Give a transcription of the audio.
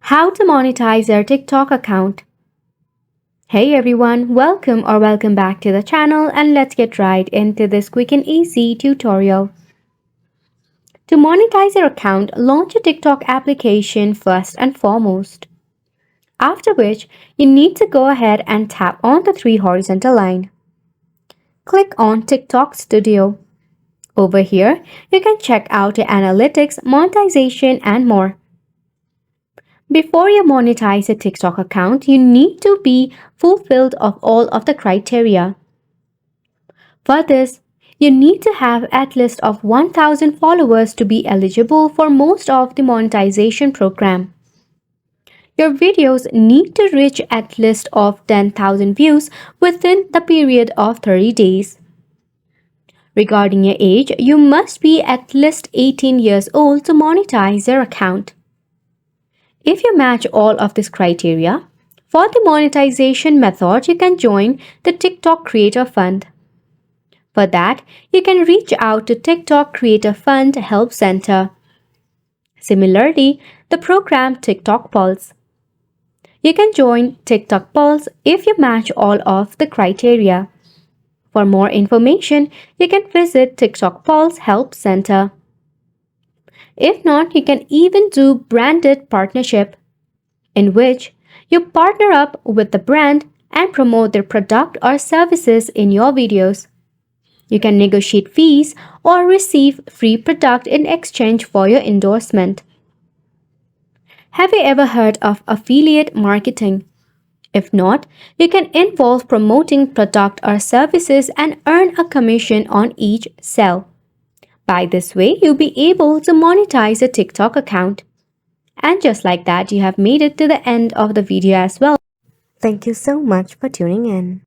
How to monetize your TikTok account. Hey everyone, welcome back to the channel, and let's get right into this quick and easy tutorial. To monetize your account, launch a TikTok application first and foremost. After which, you need to go ahead and tap on the three horizontal line. Click on TikTok Studio. Over here, you can check out your analytics, monetization, and more. Before you monetize a TikTok account, you need to be fulfilled of all of the criteria. For this, you need to have at least of 1,000 followers to be eligible for most of the monetization program. Your videos need to reach at least of 10,000 views within the period of 30 days. Regarding your age, you must be at least 18 years old to monetize your account. If you match all of this criteria, for the monetization method, you can join the TikTok Creator Fund. For that, you can reach out to TikTok Creator Fund Help Center. Similarly, the program TikTok Pulse. You can join TikTok Pulse if you match all of the criteria. For more information, you can visit TikTok Pulse Help Center. If not, you can even do branded partnership, in which you partner up with the brand and promote their product or services in your videos. You can negotiate fees or receive free product in exchange for your endorsement. Have you ever heard of affiliate marketing? If not, you can involve promoting product or services and earn a commission on each sale. By this way, you'll be able to monetize a TikTok account. And just like that, you have made it to the end of the video as well. Thank you so much for tuning in.